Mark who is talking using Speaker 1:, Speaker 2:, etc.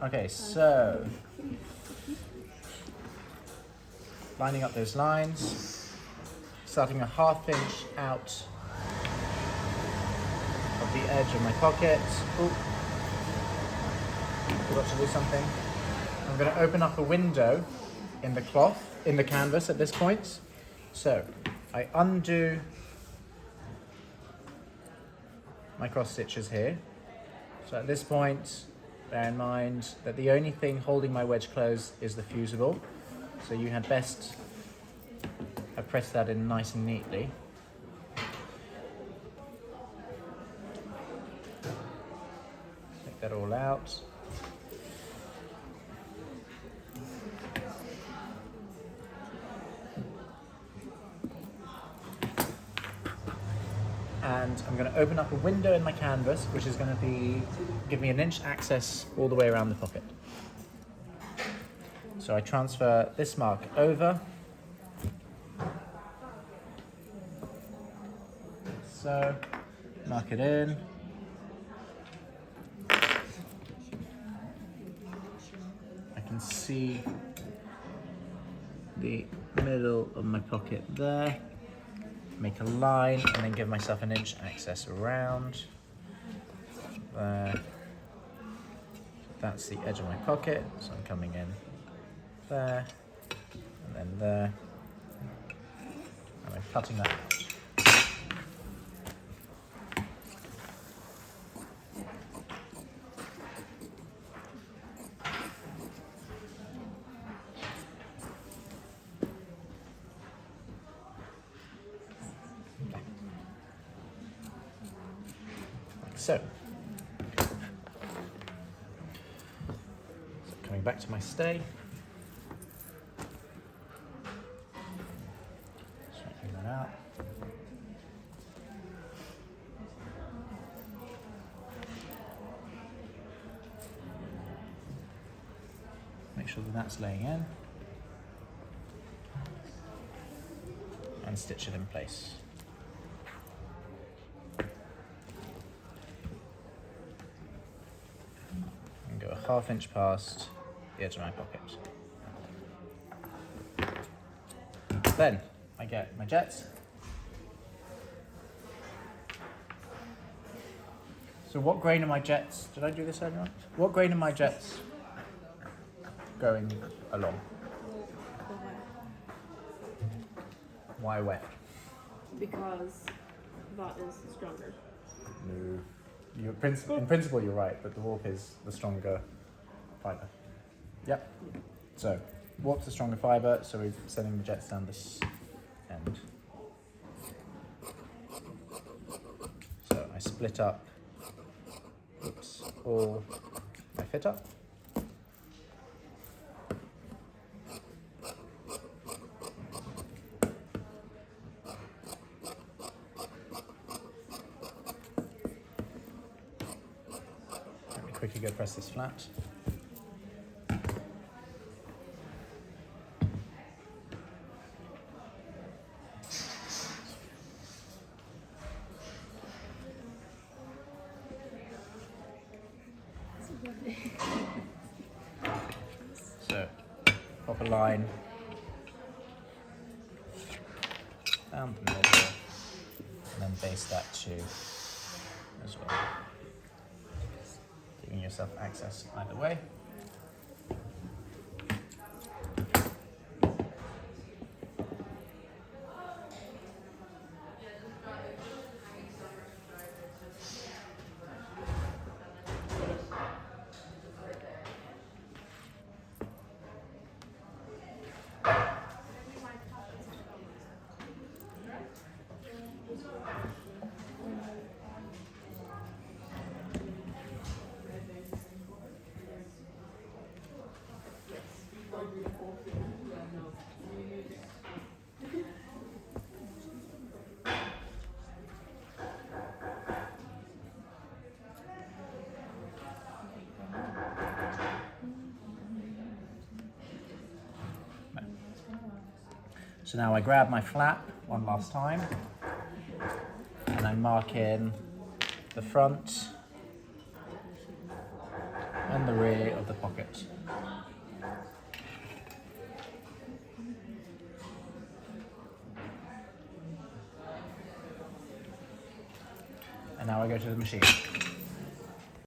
Speaker 1: Okay, so lining up those lines, starting a 1/2 inch out of the edge of my pocket. Ooh, forgot to do something. I'm going to open up a window in the cloth, in the canvas at this point. So I undo my cross stitches here. So at this point, bear in mind that the only thing holding my wedge closed is the fusible. So you had best have pressed that in nice and neatly. Take that all out. And I'm going to open up a window in my canvas, which is going to give me an inch access all the way around the pocket. So I transfer this mark over. So, mark it in. I can see the middle of my pocket there. Make a line and then give myself an inch access around there. That's the edge of my pocket, so I'm coming in there and then there, and I'm cutting that out. So coming back to my stay, straightening that out. Make sure that that's laying in and stitch it in place. Go a 1/2 inch past the edge of my pocket. Then I get my jets. So what grain are my jets? Did I do this earlier on? What grain are my jets going along? Why wet?
Speaker 2: Because that is stronger.
Speaker 1: No. In principle, you're right, but the warp is the stronger fibre. Yep. So, warp's the stronger fibre, so we're sending the jets down this end. So I split up, all my fit up. Quickly go press this flat. So, pop a line down the middle, and then base that too as well. Giving yourself access either way. So now I grab my flap one last time and I mark in the front and the rear of the pocket. And now I go to the machine.